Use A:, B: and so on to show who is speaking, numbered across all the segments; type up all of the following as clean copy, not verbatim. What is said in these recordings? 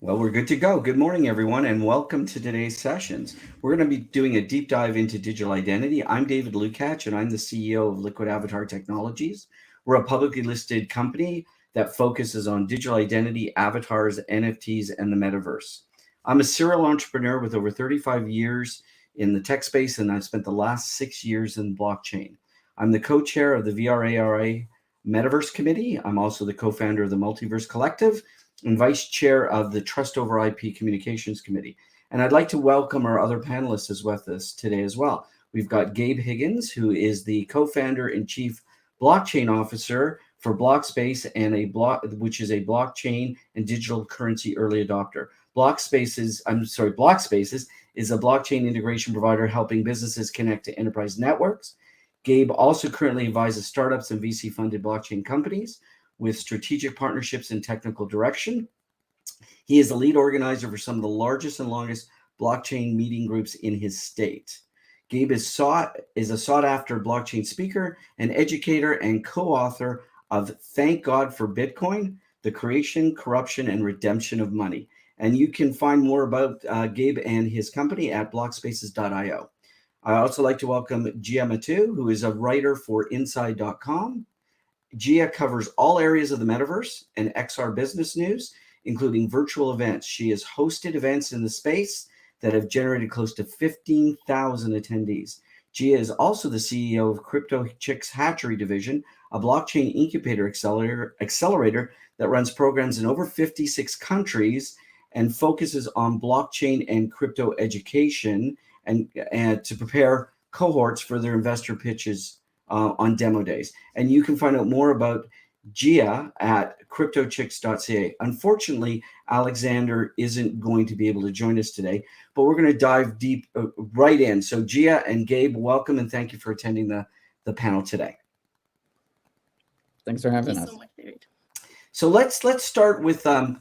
A: Well, we're good to go. Good morning, everyone, and welcome to today's sessions. We're going to be doing a deep dive into digital identity. I'm David Lucatch, and I'm the CEO of Liquid Avatar Technologies. We're a publicly listed company that focuses on digital identity, avatars, NFTs, and the Metaverse. I'm a serial entrepreneur with over 35 years in the tech space, and I've spent the last 6 years in blockchain. I'm the co-chair of the VRARA Metaverse Committee. I'm also the co-founder of the Multiverse Collective and vice chair of the Trust over IP Communications Committee. And I'd like to welcome our other panelists as with us today as well. We've got Gabe Higgins, who is the co-founder and chief blockchain officer for BlockSpace and which is a blockchain and digital currency early adopter. BlockSpaces is a blockchain integration provider helping businesses connect to enterprise networks. Gabe also currently advises startups and VC-funded blockchain companies with strategic partnerships and technical direction. He is the lead organizer for some of the largest and longest blockchain meeting groups in his state. Gabe is a sought-after blockchain speaker, an educator, and co-author of Thank God for Bitcoin, The Creation, Corruption, and Redemption of Money. And you can find more about Gabe and his company at blockspaces.io. I also like to welcome Gia Mattu, who is a writer for Inside.com. Gia covers all areas of the metaverse and XR business news, including virtual events. She has hosted events in the space that have generated close to 15,000 attendees. Gia is also the CEO of CryptoChicks Hatchery division, a blockchain incubator accelerator that runs programs in over 56 countries and focuses on blockchain and crypto education and to prepare cohorts for their investor pitches on demo days. And you can find out more about Gia at CryptoChicks.ca. Unfortunately, Alexander isn't going to be able to join us today, but we're going to dive deep right in. So Gia and Gabe, welcome and thank you for attending the panel today.
B: Thanks for having us.
C: Thank you so much, David.
A: So let's start with some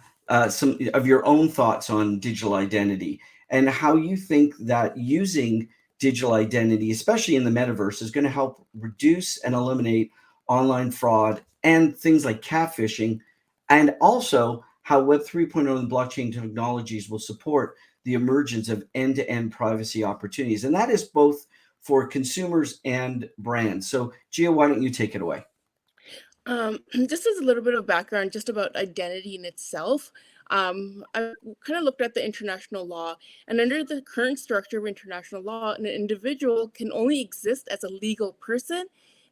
A: of your own thoughts on digital identity and how you think that using digital identity, especially in the metaverse, is going to help reduce and eliminate online fraud and things like catfishing, and also how Web 3.0 and blockchain technologies will support the emergence of end-to-end privacy opportunities. And that is both for consumers and brands. So Gia, why don't you take it away?
C: Just as a little bit of background, just about identity in itself. I kind of looked at the international law, and under the current structure of international law, an individual can only exist as a legal person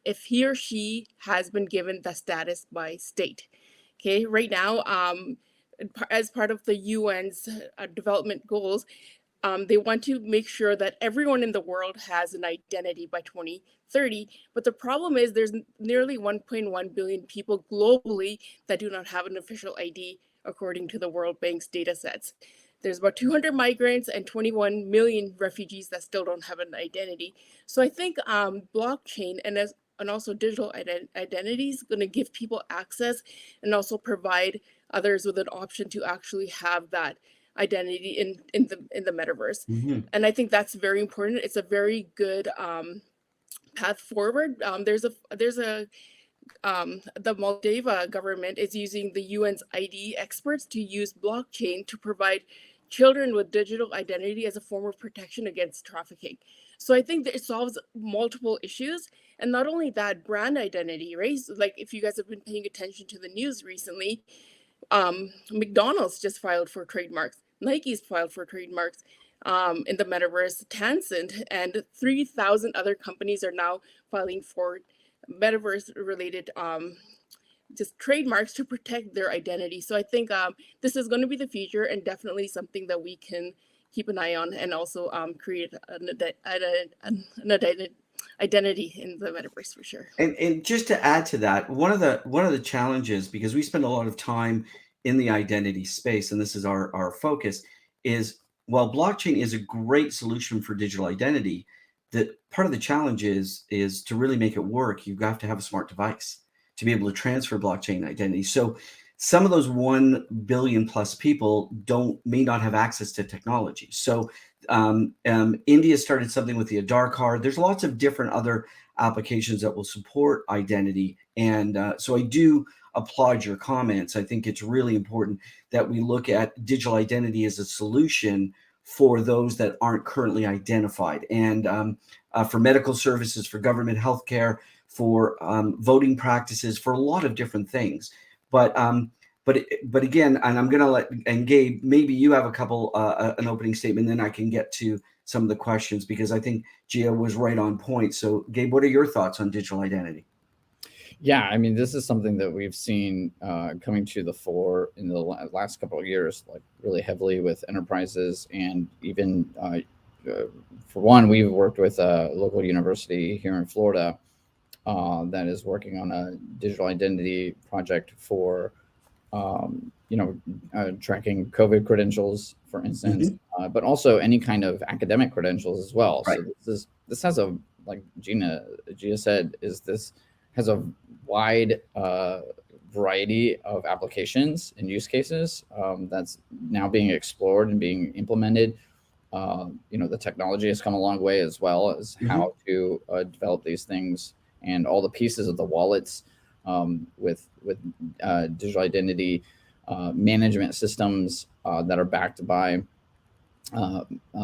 C: if he or she has been given that status by state. Okay, right now, as part of the UN's development goals, they want to make sure that everyone in the world has an identity by 2030. But the problem is there's nearly 1.1 billion people globally that do not have an official ID, according to the World Bank's data sets. There's about 200 migrants and 21 million refugees that still don't have an identity. So I think blockchain and also digital identity is going to give people access and also provide others with an option to actually have that identity in the metaverse.
A: Mm-hmm.
C: And I think that's very important. It's a very good path forward. The Moldova government is using the UN's ID experts to use blockchain to provide children with digital identity as a form of protection against trafficking. So I think that it solves multiple issues. And not only that, brand identity, right? So like if you guys have been paying attention to the news recently, McDonald's just filed for trademarks. Nike's filed for trademarks in the metaverse. Tencent and 3,000 other companies are now filing for metaverse-related just trademarks to protect their identity. So I think this is going to be the future and definitely something that we can keep an eye on and also create an identity in the metaverse for sure.
A: And just to add to that, one of the challenges, because we spend a lot of time in the identity space, and this is our focus, is while blockchain is a great solution for digital identity, that part of the challenge is to really make it work, you have to have a smart device to be able to transfer blockchain identity. So some of those 1 billion plus people may not have access to technology. So India started something with the Aadhaar card. There's lots of different other applications that will support identity. And so I do applaud your comments. I think it's really important that we look at digital identity as a solution for those that aren't currently identified, and for medical services, for government healthcare, for voting practices, for a lot of different things. But again, and I'm going to and Gabe, maybe you have a couple, an opening statement, then I can get to some of the questions, because I think Gia was right on point. So Gabe, what are your thoughts on digital identity?
B: Yeah, I mean, this is something that we've seen coming to the fore in the last couple of years, like really heavily with enterprises, and even for one, we've worked with a local university here in Florida that is working on a digital identity project for tracking COVID credentials, for instance, but also any kind of academic credentials as well.
A: Right.
B: So this has a, like Gia said, has a wide variety of applications and use cases that's now being explored and being implemented. The technology has come a long way, as well as how to develop these things, and all the pieces of the wallets with digital identity management systems that are backed by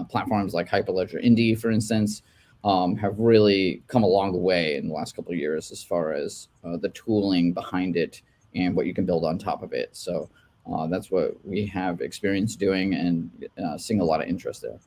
B: platforms like Hyperledger Indy, for instance, have really come a long way in the last couple of years as far as the tooling behind it and what you can build on top of it. So that's what we have experience doing, and seeing a lot of interest there.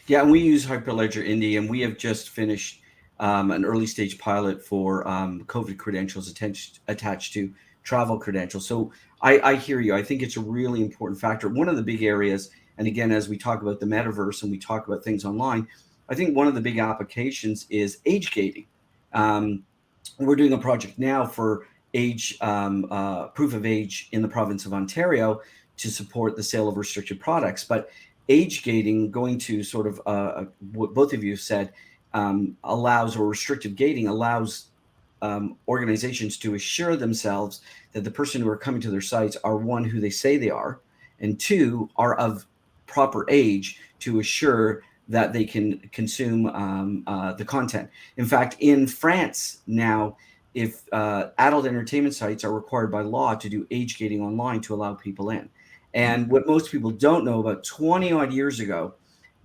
A: Yeah, and we use Hyperledger Indy, and we have just finished an early stage pilot for COVID credentials attached to travel credentials. So I hear you. I think it's a really important factor. One of the big areas, and again, as we talk about the metaverse and we talk about things online, I think one of the big applications is age gating. We're doing a project now for age proof of age in the province of Ontario to support the sale of restricted products. But age gating, going to sort of what both of you said, allows, or restrictive gating allows organizations to assure themselves that the person who are coming to their sites are, one, who they say they are, and two, are of proper age to assure that they can consume the content. In fact, in France now, if adult entertainment sites are required by law to do age gating online to allow people in. And what most people don't know, about 20 odd years ago,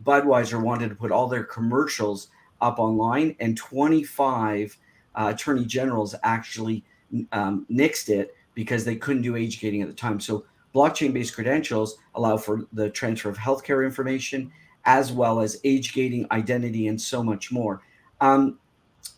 A: Budweiser wanted to put all their commercials up online, and 25 attorney generals actually nixed it because they couldn't do age gating at the time. So blockchain-based credentials allow for the transfer of healthcare information, as well as age gating, identity, and so much more.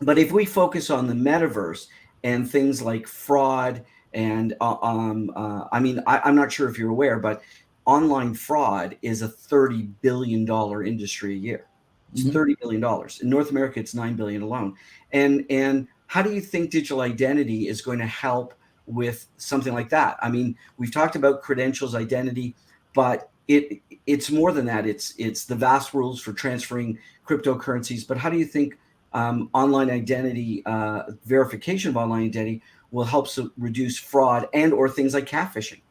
A: But if we focus on the metaverse and things like fraud, and I'm not sure if you're aware, but online fraud is a $30 billion industry a year. It's $30 billion. In North America, it's $9 billion alone. And how do you think digital identity is going to help with something like that? I mean, we've talked about credentials, identity, but it's more than that. It's the vast rules for transferring cryptocurrencies. But how do you think online identity, verification of online identity, will help reduce fraud and or things like catfishing?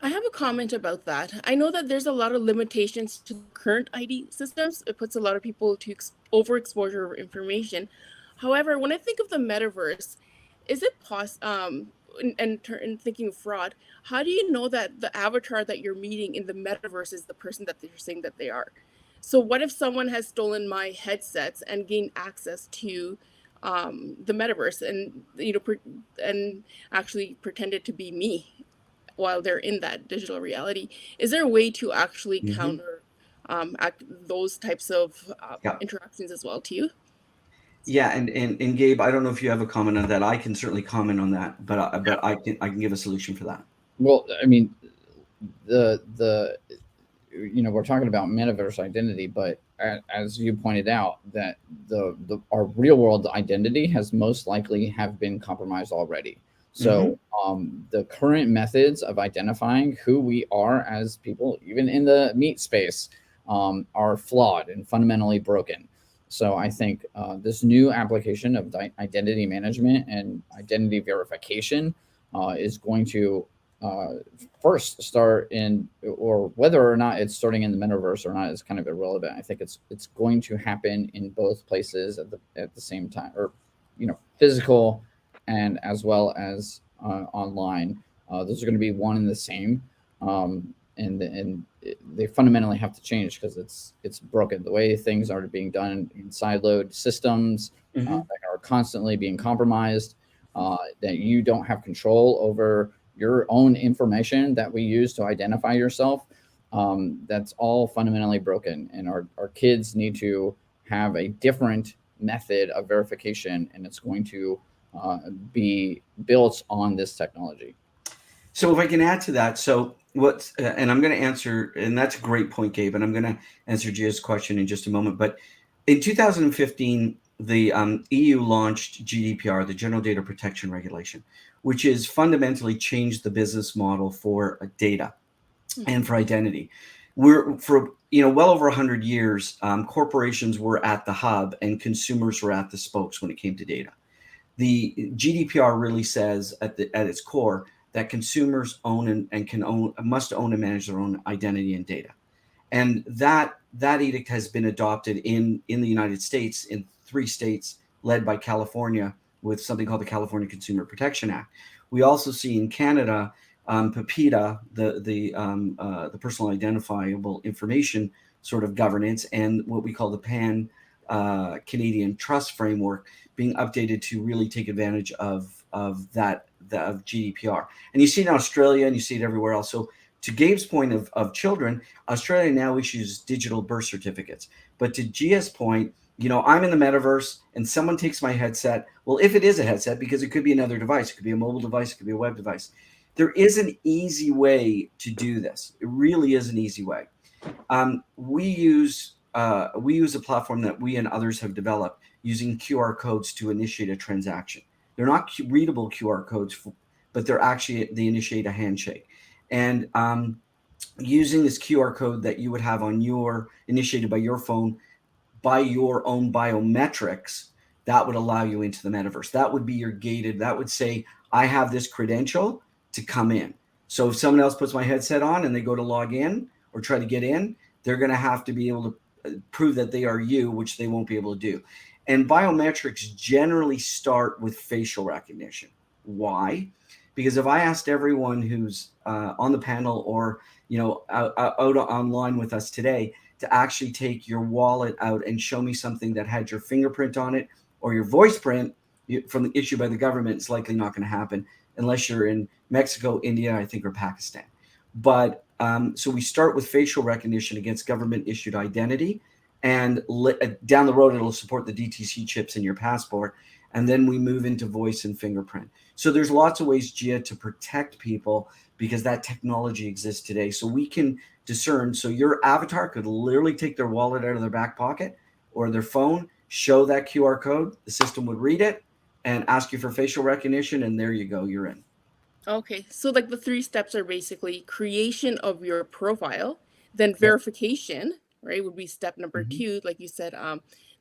C: I have a comment about that. I know that there's a lot of limitations to current ID systems. It puts a lot of people to overexposure of information. However, when I think of the metaverse, is it possible, and thinking of fraud, how do you know that the avatar that you're meeting in the metaverse is the person that they're saying that they are? So what if someone has stolen my headsets and gained access to the metaverse, and and actually pretended to be me while they're in that digital reality? Is there a way to actually counter those types of interactions as well too?
A: Yeah, and Gabe, I don't know if you have a comment on that. I can certainly comment on that, but I can give a solution for that.
B: Well, I mean, we're talking about metaverse identity, but as you pointed out, that our real world identity has most likely have been compromised already. So the current methods of identifying who we are as people, even in the meat space, are flawed and fundamentally broken. So I think this new application of identity management and identity verification is going to first start in, or whether or not it's starting in the metaverse or not is kind of irrelevant. I think it's going to happen in both places at the same time, or physical and as well as online. Those are going to be one and the same, and they fundamentally have to change because it's broken. The way things are being done in siloed systems that are constantly being compromised, that you don't have control over your own information that we use to identify yourself. That's all fundamentally broken, and our kids need to have a different method of verification, and it's going to be built on this technology.
A: So if I can add to that, so what, and I'm going to answer, and that's a great point, Gabe, and I'm going to answer Gia's question in just a moment. But in 2015, the EU launched GDPR, the General Data Protection Regulation, which has fundamentally changed the business model for data and for identity. We're for well over 100 years, corporations were at the hub and consumers were at the spokes when it came to data. The GDPR really says at its core that consumers own and must own and manage their own identity and data, and that edict has been adopted in the United States in 3 states led by California with something called the California Consumer Protection Act. We also see in Canada, PIPEDA, the personal identifiable information sort of governance, and what we call the Pan Canadian Trust Framework being updated to really take advantage of GDPR. And you see it in Australia and you see it everywhere else. So to Gabe's point of children, Australia now issues digital birth certificates. But to Gia's point, I'm in the metaverse and someone takes my headset. Well, if it is a headset, because it could be another device, it could be a mobile device, it could be a web device. There is an easy way to do this. It really is an easy way. We use a platform that we and others have developed using QR codes to initiate a transaction. They're not readable QR codes, but they initiate a handshake. And using this QR code that you would have initiated by your phone, by your own biometrics, that would allow you into the metaverse. That would be your gated. That would say, I have this credential to come in. So if someone else puts my headset on and they go to log in or try to get in, they're going to have to be able to prove that they are you, which they won't be able to do. And biometrics generally start with facial recognition. Why? Because if I asked everyone who's on the panel or out online with us today to actually take your wallet out and show me something that had your fingerprint on it or your voice print from the issue by the government, it's likely not going to happen unless you're in Mexico, India, I think, or Pakistan. But so we start with facial recognition against government issued identity, and down the road it'll support the DTC chips in your passport, and then we move into voice and fingerprint. So there's lots of ways, Gia, to protect people because that technology exists today. So we can discern. So your avatar could literally take their wallet out of their back pocket or their phone, show that QR code, the system would read it and ask you for facial recognition, and there you go, you're in.
C: Okay, so like the 3 steps are basically creation of your profile, then verification, right, would be step number 2. Like you said,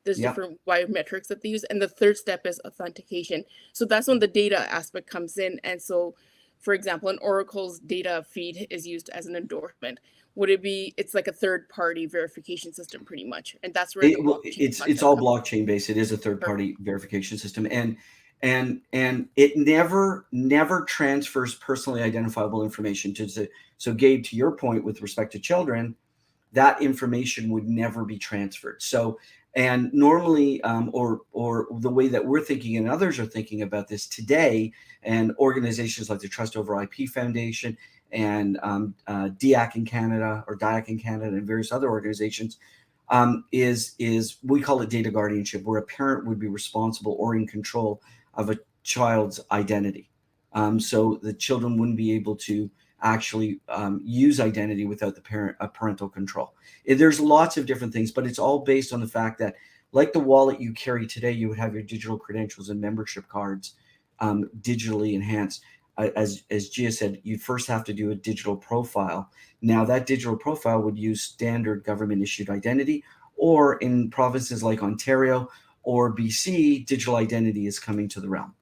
C: there's different biometrics that they use, and the 3rd step is authentication. So that's when the data aspect comes in. And so, for example, an Oracle's data feed is used as an endorsement. Would it be? It's like a 3rd-party verification system, pretty much, and that's where
A: it's all blockchain based. It is a 3rd-party verification system, and it never transfers personally identifiable information to. So, Gabe, to your point with respect to children, that information would never be transferred. So, and normally, or the way that we're thinking and others are thinking about this today, and organizations like the Trust Over IP Foundation and DIAC in Canada, and various other organizations, is we call it data guardianship, where a parent would be responsible or in control of a child's identity. So the children wouldn't be able to actually use identity without the parental control. There's lots of different things, but it's all based on the fact that, like the wallet you carry today, you would have your digital credentials and membership cards digitally enhanced. As Gia said, you first have to do a digital profile. Now that digital profile would use standard government issued identity, or in provinces like Ontario or BC, digital identity is coming to the realm.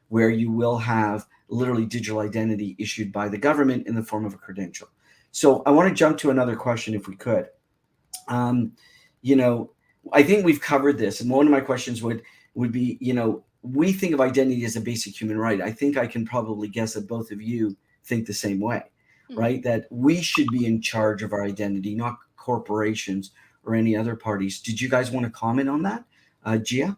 A: where you will have literally digital identity issued by the government in the form of a credential. So I want to jump to another question if we could. You know, I think we've covered this, and one of my questions would be, you know, we think of identity as a basic human right. I think I can probably guess that both of you think the same way, right? That we should be in charge of our identity, not corporations or any other parties. Did you guys want to comment on that, Gia?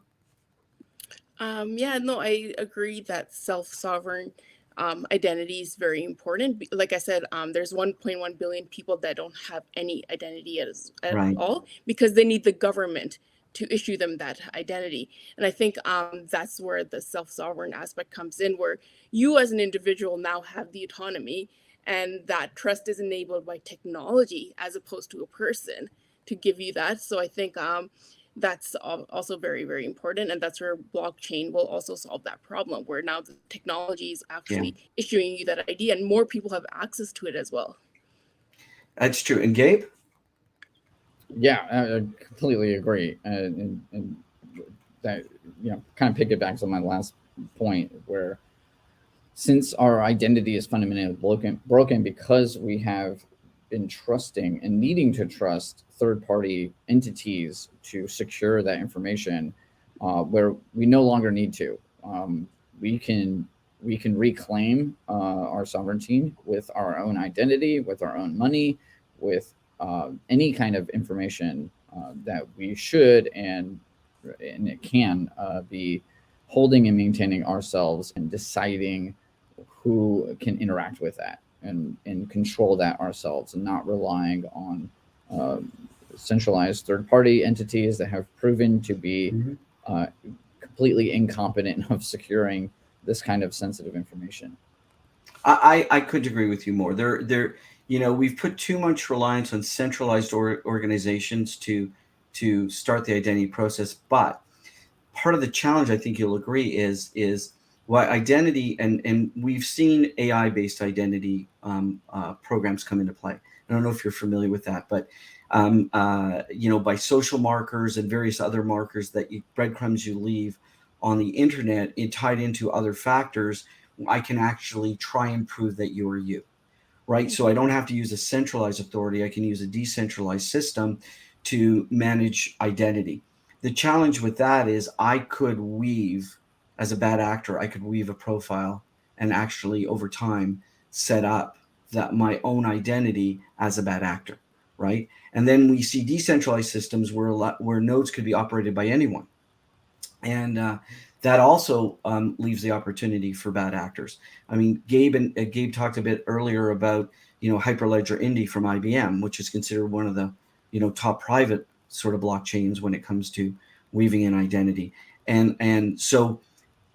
C: Yeah, no, I agree that self-sovereign identity is very important. Like I said, there's 1.1 billion people that don't have any identity at
A: Right.
C: all because they need the government to issue them that identity. And I think that's where the self-sovereign aspect comes in, where you as an individual now have the autonomy, and that trust is enabled by technology as opposed to a person to give you that. So I think that's also very, very important. And that's where blockchain will also solve that problem, where now the technology is actually issuing you that ID and more people have access to it as well.
A: That's true. And Gabe?
B: Yeah, I completely agree. And that, you know, kind of piggybacks on my last point, where since our identity is fundamentally broken because we have been trusting and needing to trust third-party entities to secure that information, where we no longer need to. We can reclaim our sovereignty with our own identity, with our own money, with any kind of information that we should and it can be holding and maintaining ourselves and deciding who can interact with that and control that ourselves, and not relying on centralized third-party entities that have proven to be completely incompetent of securing this kind of sensitive information.
A: I couldn't agree with you more. You know, we've put too much reliance on centralized organizations to start the identity process. But part of the challenge, I think you'll agree, is why identity, and we've seen AI-based identity programs come into play. I don't know if you're familiar with that, but you know, by social markers and various other markers breadcrumbs you leave on the internet, it tied into other factors, I can actually try and prove that you are you, right? So I don't have to use a centralized authority. I can use a decentralized system to manage identity. The challenge with that is I could weave, as a bad actor, I could weave a profile and actually over time set up that my own identity as a bad actor, right? And then we see decentralized systems where nodes could be operated by anyone. And that also leaves the opportunity for bad actors. I mean, Gabe talked a bit earlier about, you know, Hyperledger Indy from IBM, which is considered one of the, you know, top private sort of blockchains when it comes to weaving in identity. And so,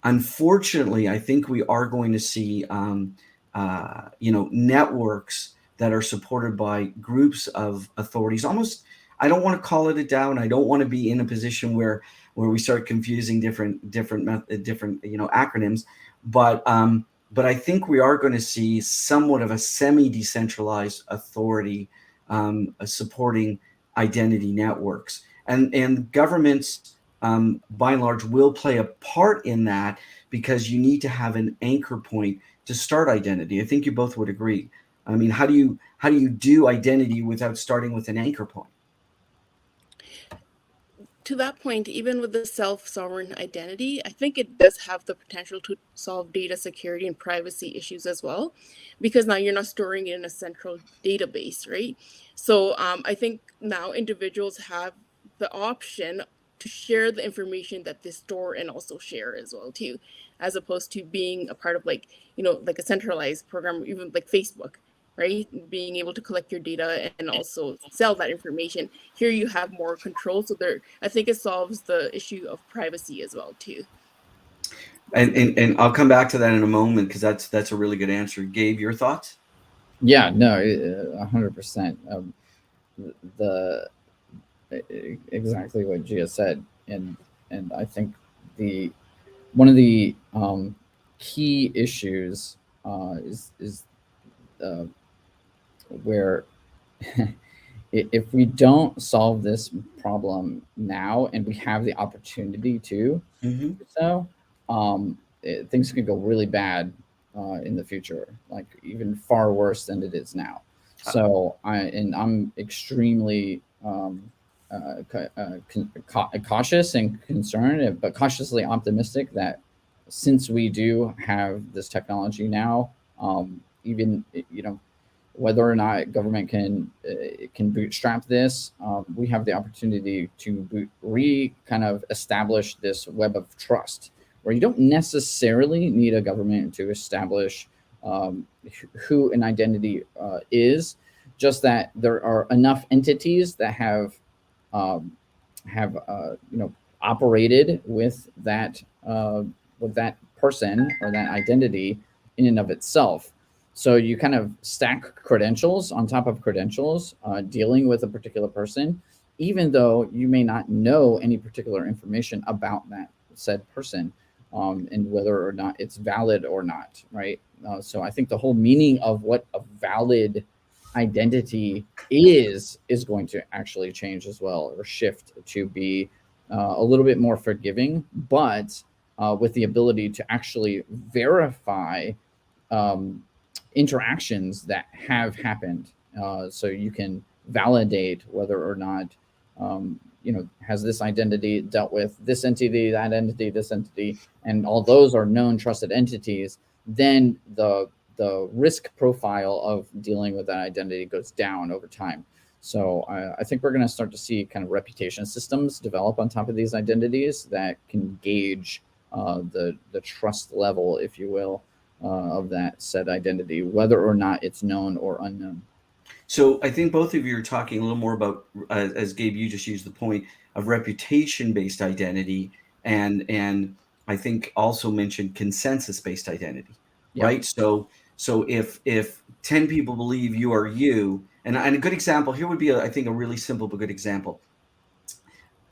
A: unfortunately, I think we are going to see, you know, networks that are supported by groups of authorities. Almost, I don't want to call it a DAO, and I don't want to be in a position where we start confusing different you know, acronyms, but I think we are going to see somewhat of a semi-decentralized authority supporting identity networks, and governments by and large will play a part in that, because you need to have an anchor point to start identity. I think you both would agree. I mean, how do you do identity without starting with an anchor point?
C: To that point, even with the self-sovereign identity, I think it does have the potential to solve data security and privacy issues as well, because now you're not storing it in a central database, right? So I think now individuals have the option to share the information that they store and also share as well too, as opposed to being a part of, like, you know, like a centralized program, even like Facebook, right? Being able to collect your data and also sell that information. Here you have more control. So I think it solves the issue of privacy as well too.
A: And I'll come back to that in a moment, because that's a really good answer. Gabe, your thoughts?
B: Yeah, no, 100%. The exactly what Gia said, and I think one of the key issues is where if we don't solve this problem now, and we have the opportunity to do so, things can go really bad in the future, like even far worse than it is now. So I'm extremely cautious and concerned, but cautiously optimistic that since we do have this technology now, even whether or not government can bootstrap this, we have the opportunity to kind of establish this web of trust, where you don't necessarily need a government to establish who an identity is, just that there are enough entities that have operated with that person or that identity in and of itself. So you kind of stack credentials on top of credentials, dealing with a particular person, even though you may not know any particular information about that said person, and whether or not it's valid or not, right? So I think the whole meaning of what a valid identity is going to actually change as well, or shift to be a little bit more forgiving, but with the ability to actually verify interactions that have happened, so you can validate whether or not has this identity dealt with this entity, that entity, this entity, and all those are known trusted entities. Then the risk profile of dealing with that identity goes down over time. So I think we're going to start to see kind of reputation systems develop on top of these identities that can gauge the trust level, if you will, of that said identity, whether or not it's known or unknown.
A: So I think both of you are talking a little more about, as Gabe, you just used the point of reputation-based identity, and I think also mentioned consensus-based identity, right? So if 10 people believe you are you, and a good example here would be, I think, a really simple but good example.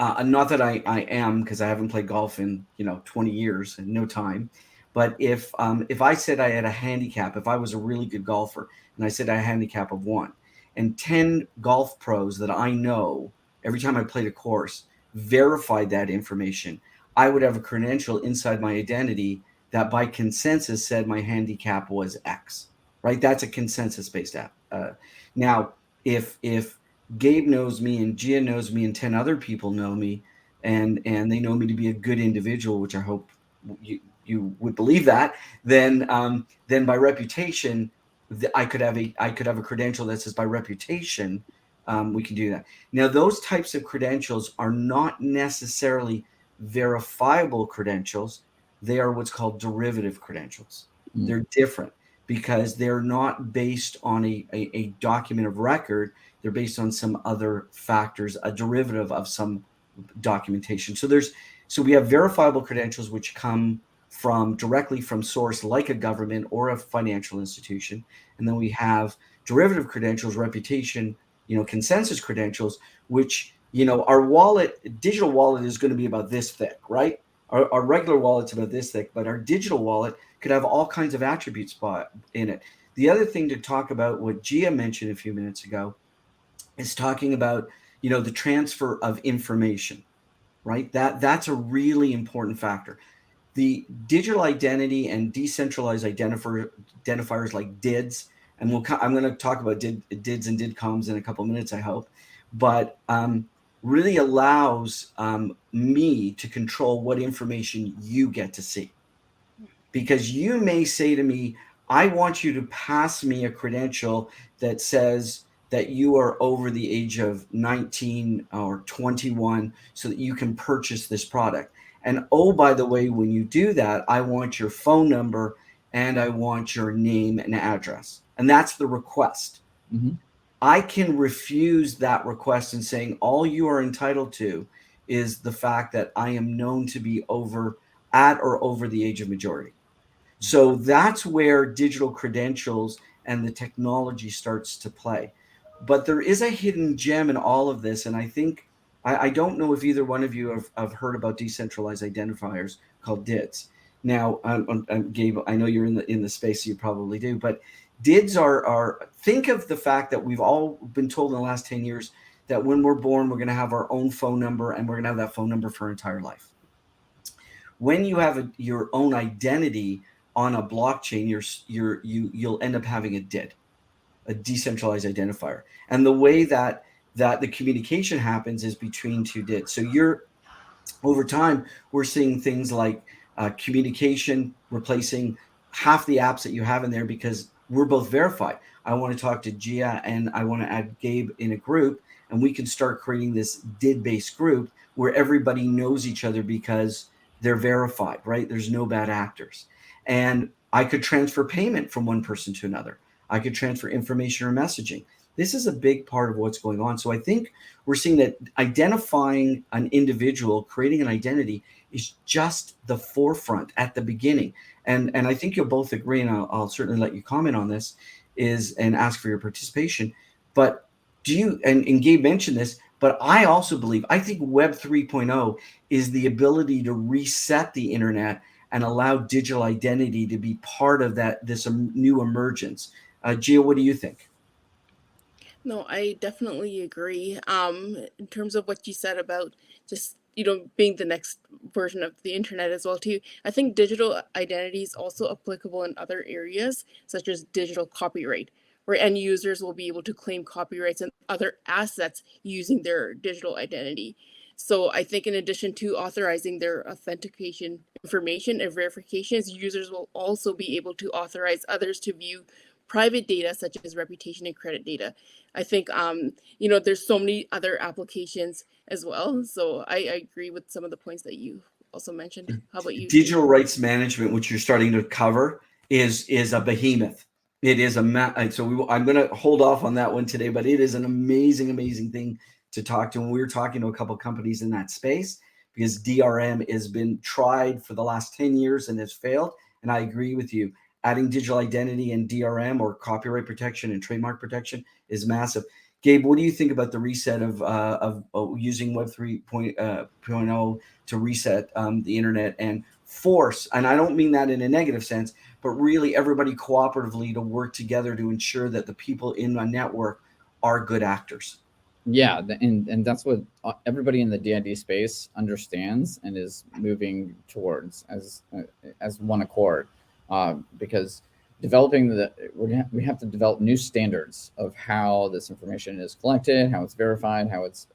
A: Not that I am, because I haven't played golf in 20 years and no time. But if I said I had a handicap, if I was a really good golfer and I said I had a handicap of 1, and 10 golf pros that I know every time I played a course verified that information, I would have a credential inside my identity that by consensus said my handicap was X, right? That's a consensus-based app. Now, if Gabe knows me and Gia knows me and 10 other people know me, and they know me to be a good individual, which I hope you would believe that, then by reputation, I could have a credential that says by reputation, we can do that. Now, those types of credentials are not necessarily verifiable credentials. They are what's called derivative credentials. They're different because they're not based on a document of record. They're based on some other factors, a derivative of some documentation. So we have verifiable credentials which come directly from source like a government or a financial institution. And then we have derivative credentials, reputation, consensus credentials, which, our wallet, digital wallet is going to be about this thick, right? Our regular wallet's about this thick, but our digital wallet could have all kinds of attributes in it. The other thing to talk about, what Gia mentioned a few minutes ago, is talking about, the transfer of information, right? That's a really important factor. The digital identity and decentralized identifiers like DIDs, and I'm going to talk about DIDs and DIDCOMs in a couple of minutes, I hope, but really allows me to control what information you get to see. Because you may say to me, I want you to pass me a credential that says that you are over the age of 19 or 21 so that you can purchase this product. And oh, by the way, when you do that, I want your phone number and I want your name and address. And that's the request.
B: Mm-hmm.
A: I can refuse that request and saying all you are entitled to is the fact that I am known to be at or over the age of majority. So that's where digital credentials and the technology starts to play. But there is a hidden gem in all of this. And I think, I don't know if either one of you have heard about decentralized identifiers called DIDs. Now, Gabe, I know you're in the space, so you probably do. But DIDs think of the fact that we've all been told in the last 10 years that when we're born, we're going to have our own phone number and we're going to have that phone number for our entire life. when you have your own identity on a blockchain, you'll end up having a DID, a decentralized identifier. And the way that the communication happens is between two DIDs. So over time, we're seeing things like communication replacing half the apps that you have in there because we're both verified. I want to talk to Gia and I want to add Gabe in a group, and we can start creating this DID-based group where everybody knows each other because they're verified, right? There's no bad actors. And I could transfer payment from one person to another. I could transfer information or messaging. This is a big part of what's going on. So I think we're seeing that identifying an individual, creating an identity, is just the forefront at the beginning. And I think you'll both agree, and I'll certainly let you comment on this, and ask for your participation. But do you, and Gabe mentioned this, but I also believe, I think Web 3.0 is the ability to reset the internet and allow digital identity to be part of this new emergence. Gia, what do you think?
C: No, I definitely agree. In terms of what you said about just, being the next version of the internet as well too. I think digital identity is also applicable in other areas, such as digital copyright, where end users will be able to claim copyrights and other assets using their digital identity. So I think in addition to authorizing their authentication information and verifications, users will also be able to authorize others to view private data such as reputation and credit data. I think there's so many other applications as well. So I agree with some of the points that you also mentioned. How about you?
A: Digital rights management, which you're starting to cover, is a behemoth. It is I'm going to hold off on that one today, but it is an amazing thing to talk to. And we're talking to a couple of companies in that space because DRM has been tried for the last 10 years and has failed. And I agree with you. Adding digital identity and DRM, or copyright protection and trademark protection, is massive. Gabe, what do you think about the reset of using Web 3.0 to reset the internet and force, and I don't mean that in a negative sense, but really everybody cooperatively to work together to ensure that the people in a network are good actors?
B: Yeah, and that's what everybody in the DID space understands and is moving towards as one accord. Because we have to develop new standards of how this information is collected, how it's verified, how it's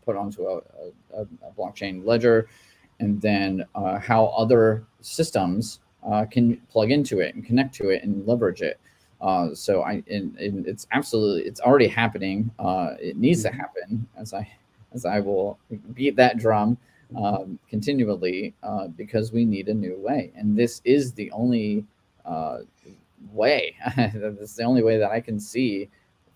B: put onto a blockchain ledger, and then how other systems can plug into it and connect to it and leverage it. So it's already happening. It needs to happen, as I will beat that drum continually, because we need a new way, and this is the only way. This is the only way that I can see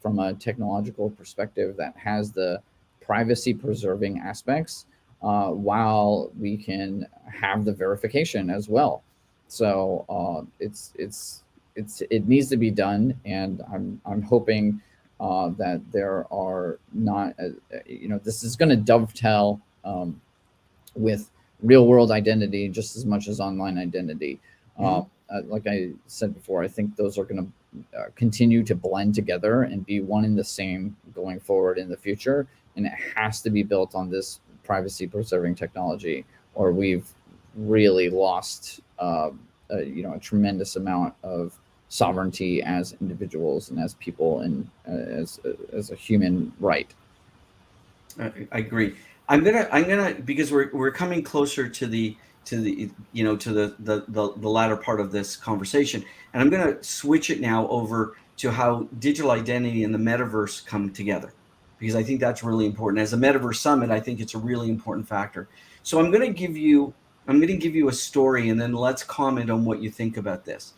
B: from a technological perspective that has the privacy preserving aspects, while we can have the verification as well. So it needs to be done, and I'm hoping that there are not, this is going to dovetail with real world identity just as much as online identity. Like I said before, I think those are going to continue to blend together and be one and the same going forward in the future. And it has to be built on this privacy preserving technology, or we've really lost a tremendous amount of sovereignty as individuals and as people and as a human right.
A: I agree. I'm gonna because we're coming closer to the latter part of this conversation, and I'm gonna switch it now over to how digital identity and the metaverse come together, because I think that's really important. As a Metaverse Summit, I think it's a really important factor. So I'm gonna give you a story, and then let's comment on what you think about this.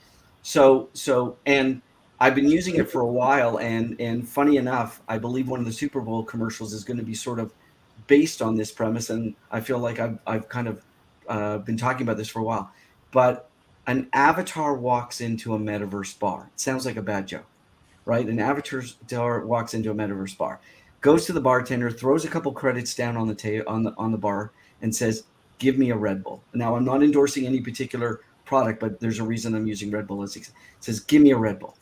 A: And I've been using it for a while, and funny enough, I believe one of the Super Bowl commercials is going to be sort of based on this premise, and I feel like I've kind of been talking about this for a while. But an avatar walks into a metaverse bar. It sounds like a bad joke, right? An avatar walks into a metaverse bar, goes to the bartender, throws a couple credits down on the bar, and says, "Give me a Red Bull." Now, I'm not endorsing any particular product, but there's a reason I'm using Red Bull. It says, "Give me a Red Bull,"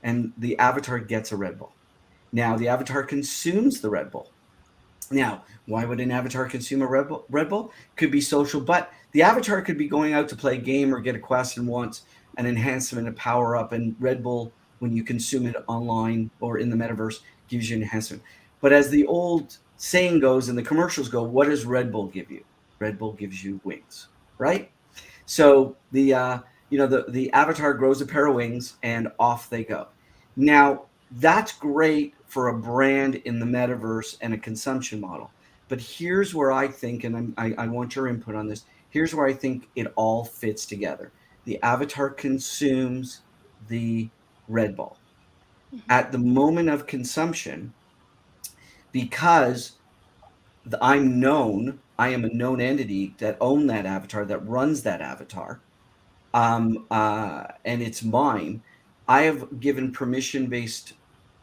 A: and the avatar gets a Red Bull. Now, the avatar consumes the Red Bull. Now, why would an avatar consume a Red Bull? Could be social, but the avatar could be going out to play a game or get a quest and wants an enhancement, a power up. And Red Bull, when you consume it online or in the metaverse, gives you an enhancement. But as the old saying goes and the commercials go, what does Red Bull give you? Red Bull gives you wings, right? So the avatar grows a pair of wings and off they go. Now that's great for a brand in the metaverse and a consumption model. But here's where I think, and I want your input on this. Here's where I think it all fits together. The avatar consumes the Red Bull at the moment of consumption because I'm known. I am a known entity that own that avatar, that runs that avatar, and it's mine. I have given permission-based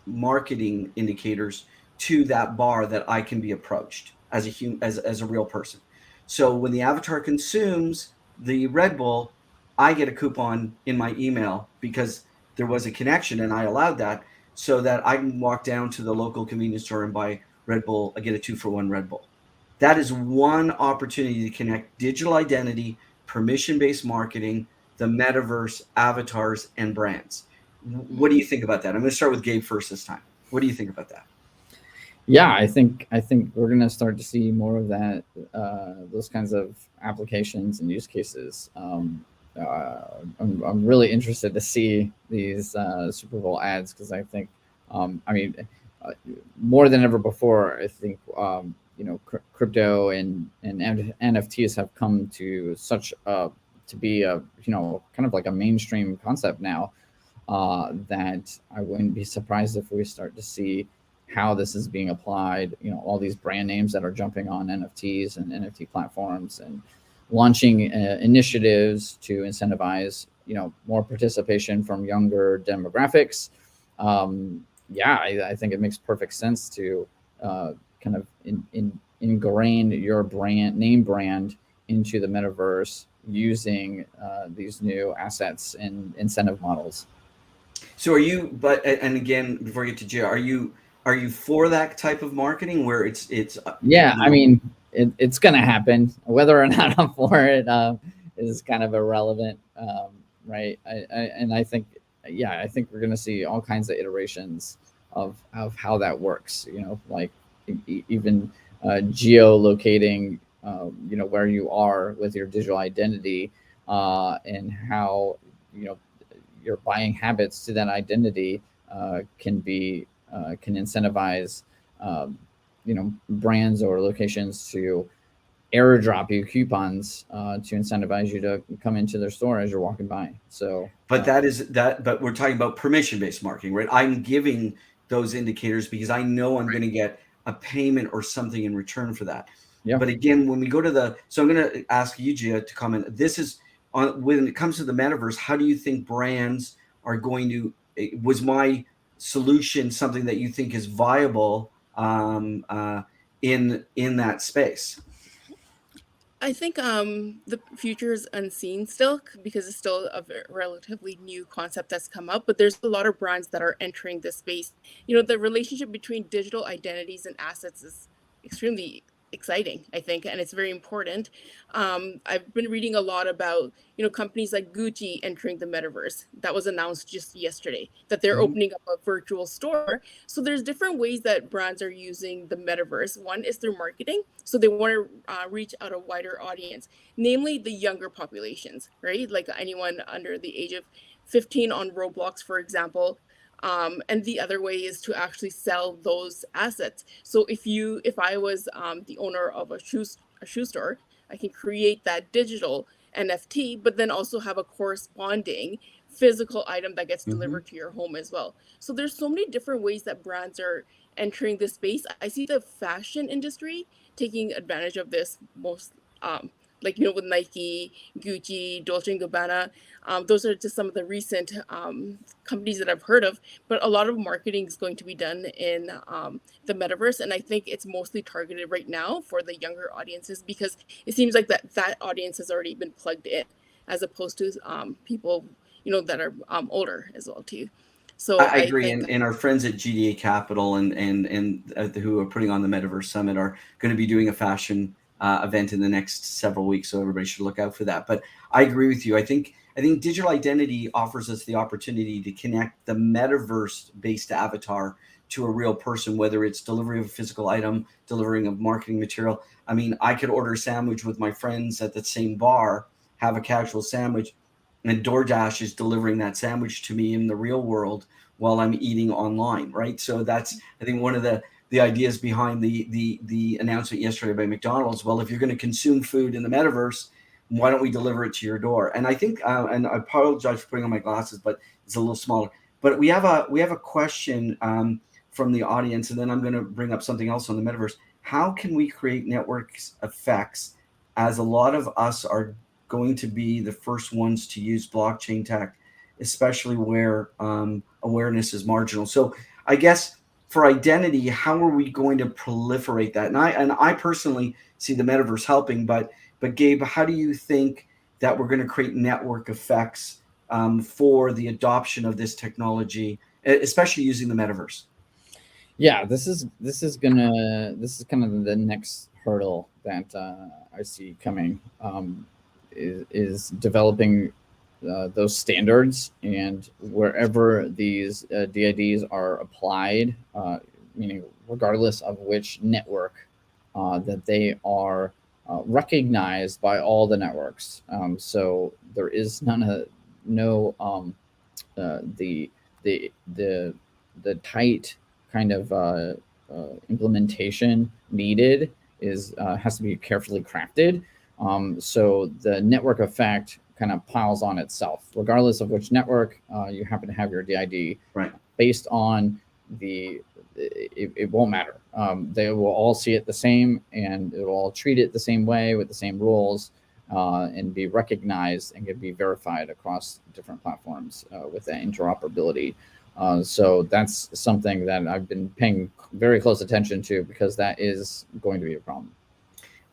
A: marketing indicators to that bar that I can be approached as a as a real person. So when the avatar consumes the Red Bull, I get a coupon in my email because there was a connection and I allowed that so that I can walk down to the local convenience store and buy Red Bull. I get a 2-for-1 Red Bull. That is one opportunity to connect digital identity, permission-based marketing, the metaverse, avatars, and brands. What do you think about that? I'm going to start with Gabe first this time. What do you think about that?
B: Yeah, I think we're gonna start to see more of that, those kinds of applications and use cases. I'm really interested to see these Super Bowl ads because I think, I mean, more than ever before, I think crypto and NFTs have come to such to be a kind of like a mainstream concept now, that I wouldn't be surprised if we start to see how this is being applied. All these brand names that are jumping on NFTs and NFT platforms and launching initiatives to incentivize more participation from younger demographics. I think it makes perfect sense to kind of ingrain your brand into the metaverse using these new assets and incentive models.
A: So are you? And again, before I get to Jay, are you for that type of marketing where it's
B: yeah? I mean, it's going to happen. Whether or not I'm for it is kind of irrelevant, right? I think we're going to see all kinds of iterations of how that works. Like even geolocating, where you are with your digital identity, and how your buying habits to that identity can incentivize brands or locations to airdrop you coupons to incentivize you to come into their store as you're walking by. So,
A: but but we're talking about permission-based marketing, right? I'm giving those indicators because I know I'm going to get a payment or something in return for that. Yeah. But again, when we go to so I'm going to ask you, Gia, to comment. This is when it comes to the metaverse. How do you think brands are going to? Was my solution something that you think is viable in that space?
C: I think the future is unseen still because it's still a relatively new concept that's come up, but there's a lot of brands that are entering this space. The relationship between digital identities and assets is extremely exciting, I think, and it's very important. I've been reading a lot about, companies like Gucci entering the metaverse. That was announced just yesterday, that they're opening up a virtual store. So there's different ways that brands are using the metaverse. One is through marketing. So they want to reach out a wider audience, namely the younger populations, right? Like anyone under the age of 15 on Roblox, for example. And the other way is to actually sell those assets. So if I was the owner of a shoe store, I can create that digital NFT, but then also have a corresponding physical item that gets delivered to your home as well. So there's so many different ways that brands are entering this space. I see the fashion industry taking advantage of this most, with Nike, Gucci, Dolce & Gabbana. Those are just some of the recent companies that I've heard of, but a lot of marketing is going to be done in the metaverse. And I think it's mostly targeted right now for the younger audiences because it seems like that audience has already been plugged in as opposed to people, that are older as well too. So
A: I
C: I
A: agree,
C: think
A: and our friends at GDA Capital and who are putting on the Metaverse Summit are going to be doing a fashion event in the next several weeks, so everybody should look out for that. But I agree with you. I think digital identity offers us the opportunity to connect the metaverse-based avatar to a real person, whether it's delivery of a physical item, delivering of marketing material. I mean, I could order a sandwich with my friends at the same bar, have a casual sandwich, and DoorDash is delivering that sandwich to me in the real world while I'm eating online, right? So that's, I think, one of the ideas behind the announcement yesterday by McDonald's. Well, if you're going to consume food in the metaverse, why don't we deliver it to your door? And I think, and I apologize for putting on my glasses, but it's a little smaller. But we have a question from the audience, and then I'm going to bring up something else on the metaverse. How can we create network effects, as a lot of us are going to be the first ones to use blockchain tech, especially where awareness is marginal? So I guess for identity, how are we going to proliferate that? And I personally see the metaverse helping, but Gabe, how do you think that we're going to create network effects for the adoption of this technology, especially using the metaverse?
B: Yeah, this is kind of the next hurdle that I see coming, is developing those standards, and wherever these DIDs are applied, meaning regardless of which network, that they are recognized by all the networks. So there is the tight kind of implementation needed has to be carefully crafted. So the network effect kind of piles on itself, regardless of which network you happen to have your DID.
A: Right.
B: Based on it won't matter. They will all see it the same, and it will all treat it the same way with the same rules, and be recognized and can be verified across different platforms with that interoperability. So that's something that I've been paying very close attention to, because that is going to be a problem.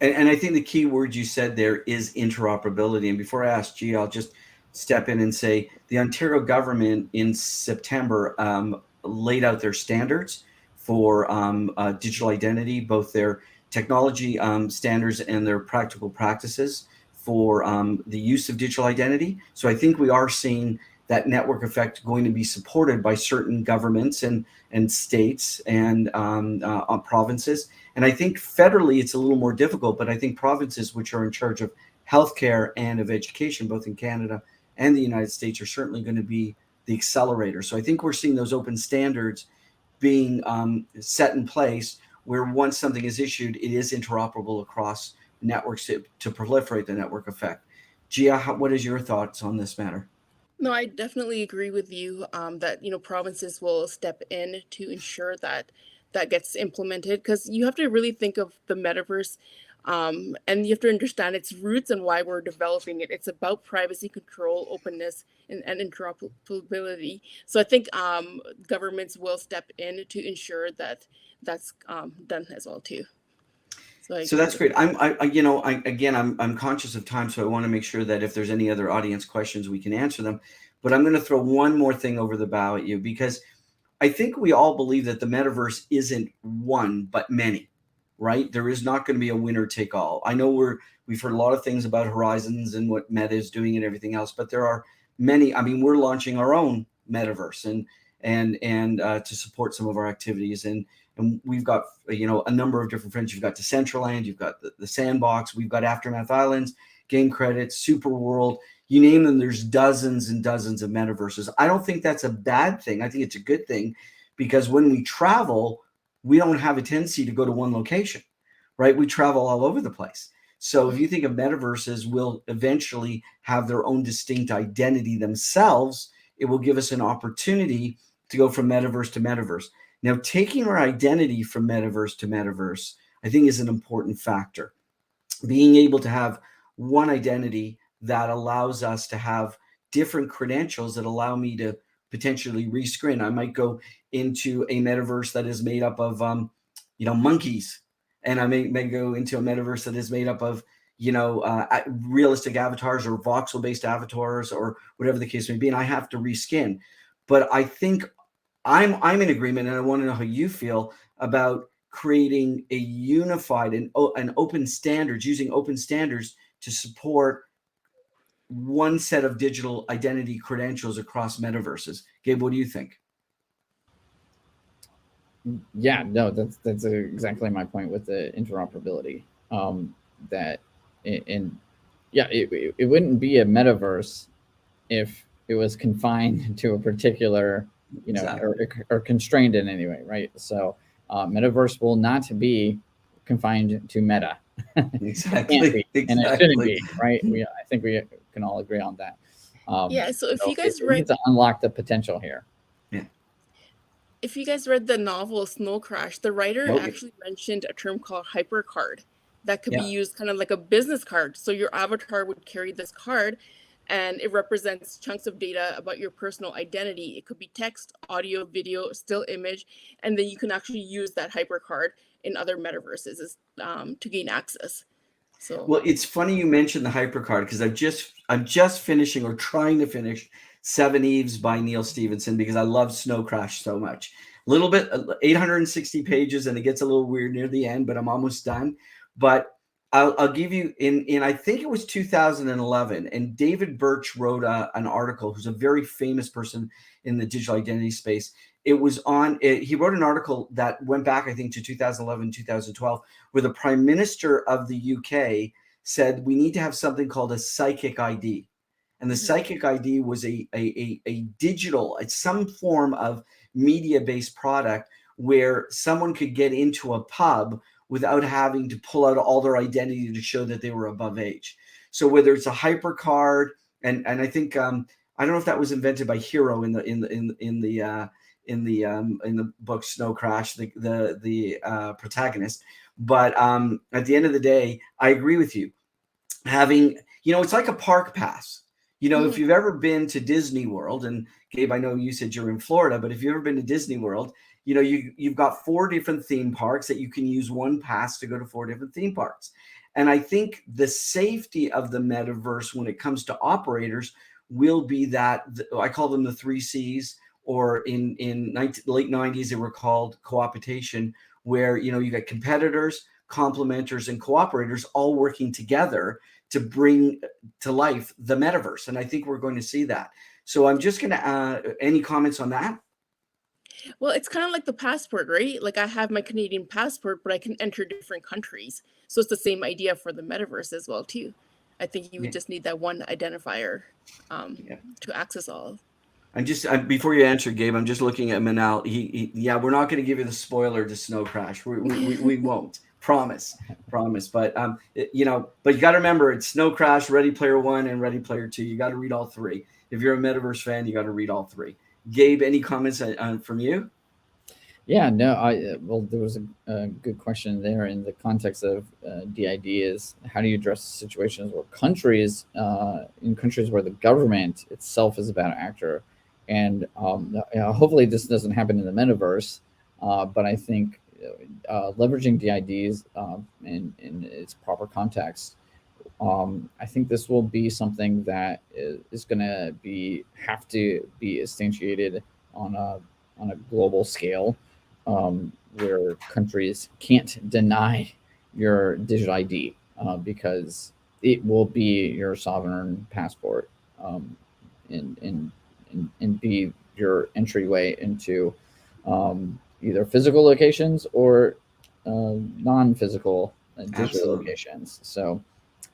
A: And I think the key word you said there is interoperability. And before I ask G, I'll just step in and say the Ontario government in September laid out their standards for digital identity, both their technology standards and their practical practices for the use of digital identity. So I think we are seeing that network effect going to be supported by certain governments and states and provinces. And I think federally it's a little more difficult, but I think provinces, which are in charge of healthcare and of education, both in Canada and the United States, are certainly going to be the accelerator. So I think we're seeing those open standards being set in place, where once something is issued, it is interoperable across networks to proliferate the network effect. Gia, what is your thoughts on this matter?
C: No, I definitely agree with you that provinces will step in to ensure that that gets implemented, because you have to really think of the metaverse, and you have to understand its roots and why we're developing it. It's about privacy, control, openness, and interoperability. So I think governments will step in to ensure that that's done as well too.
A: So that's great. I'm conscious of time, so I want to make sure that if there's any other audience questions, we can answer them. But I'm going to throw one more thing over the bow at you, because I think we all believe that the metaverse isn't one, but many, right? There is not going to be a winner take all. I know we've heard a lot of things about Horizons and what Meta is doing and everything else, but there are many. I mean, we're launching our own metaverse and to support some of our activities, and we've got a number of different friends. You've got Decentraland, you've got the Sandbox, we've got Aftermath Islands, Game Credits, Super World, you name them. There's dozens and dozens of metaverses. I don't think that's a bad thing. I think it's a good thing, because when we travel, we don't have a tendency to go to one location, right? We travel all over the place. So if you think of metaverses will eventually have their own distinct identity themselves, it will give us an opportunity to go from metaverse to metaverse. Now, taking our identity from metaverse to metaverse, I think, is an important factor. Being able to have one identity that allows us to have different credentials that allow me to potentially rescreen. I might go into a metaverse that is made up of, monkeys, and I may go into a metaverse that is made up of, realistic avatars or voxel-based avatars or whatever the case may be, and I have to reskin. but I think I'm in agreement, and I want to know how you feel about creating a unified and open standards, using open standards to support one set of digital identity credentials across metaverses. Gabe, what do you think?
B: Yeah, no, that's exactly my point with the interoperability. That in yeah, it wouldn't be a metaverse if it was confined to a particular,
A: Exactly.
B: or constrained in any way, right? So metaverse will not be confined to meta. It can't
A: Exactly.
B: be, and it shouldn't
A: Exactly.
B: be, right? I think we can all agree on that.
C: Yeah, so if
B: So
C: you guys
B: it needs
C: read
B: to unlock the potential here.
A: Yeah.
C: if you guys read the novel Snow Crash, the writer
A: Okay.
C: actually mentioned a term called hypercard that could be
A: Yeah.
C: used kind of like a business card. So your avatar would carry this card and it represents chunks of data about your personal identity. It could be text, audio, video, still image, and then you can actually use that hypercard in other metaverses to gain access. So
A: Well, it's funny you mentioned the hypercard because I'm just finishing or trying to finish Seven Eves by Neil Stephenson because I love Snow Crash so much. A little bit, 860 pages, and it gets a little weird near the end, but I'm almost done. But I'll give you in I think it was 2011, and David Birch wrote an article. Who's a very famous person in the digital identity space. It was on. He wrote an article that went back, I think, to 2011, 2012, where the Prime Minister of the UK said we need to have something called a psychic ID. And the psychic ID was a digital, it's some form of media-based product where someone could get into a pub without having to pull out all their identity to show that they were above age. So whether it's a hypercard, and I think I don't know if that was invented by Hero in the book Snow Crash, the protagonist. But at the end of the day, I agree with you. Having, it's like a park pass. If you've ever been to Disney World, and Gabe, I know you said you're in Florida, but if you've ever been to Disney World, you've got 4 different theme parks that you can use one pass to go to 4 different theme parks. And I think the safety of the metaverse when it comes to operators will be that I call them the 3 C's, or in late 90s they were called co-optation, where you got competitors, complementers, and cooperators all working together to bring to life the metaverse. And I think we're going to see that. So I'm just going to any comments on that?
C: well, it's kind of like the passport, right? Like I have my Canadian passport, but I can enter different countries. So it's the same idea for the metaverse as well, too. I think you would just need that one identifier to access all.
A: I'm just before you answer, Gabe, I'm just looking at Manal. Yeah, we're not going to give you the spoiler to Snow Crash. We won't. Promise. But but you got to remember, it's Snow Crash, Ready Player One, and Ready Player Two. You got to read all 3. If you're a Metaverse fan, you got to read all 3. Gabe, any comments from you?
B: Yeah, no, well, there was a good question there in the context of DID is how do you address situations where countries, in countries where the government itself is a bad actor, and hopefully this doesn't happen in the metaverse, but I think leveraging DIDs in its proper context, I think this will be something that is going to have to be instantiated on a global scale, where countries can't deny your digital ID because it will be your sovereign passport, and be your entryway into either physical locations or non-physical digital
A: Absolutely.
B: locations. So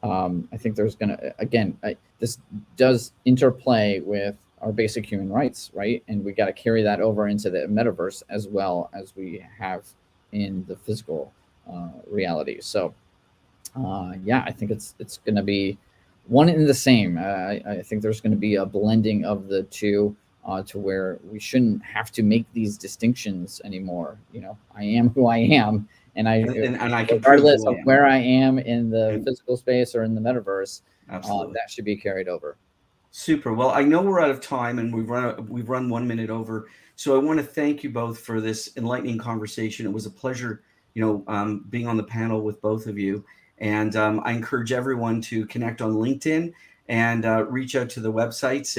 B: I think there's going to, this does interplay with our basic human rights, right? And we got to carry that over into the metaverse as well as we have in the physical reality. So I think it's going to be one and the same. I think there's going to be a blending of the two to where we shouldn't have to make these distinctions anymore. I am who I am, and I
A: can
B: regardless
A: prove
B: of where I am in the physical space or in the metaverse,
A: absolutely,
B: that should be carried over.
A: Super. Well, I know we're out of time, and we've run 1 minute over. So I want to thank you both for this enlightening conversation. It was a pleasure, being on the panel with both of you. And I encourage everyone to connect on LinkedIn and reach out to the websites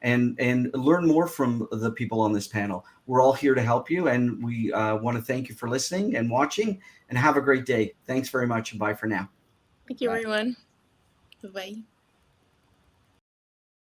A: and learn more from the people on this panel. We're all here to help you, and we want to thank you for listening and watching, and have a great day. Thanks very much, and bye for now.
C: Thank you,
B: Bye.
C: everyone. Bye-bye.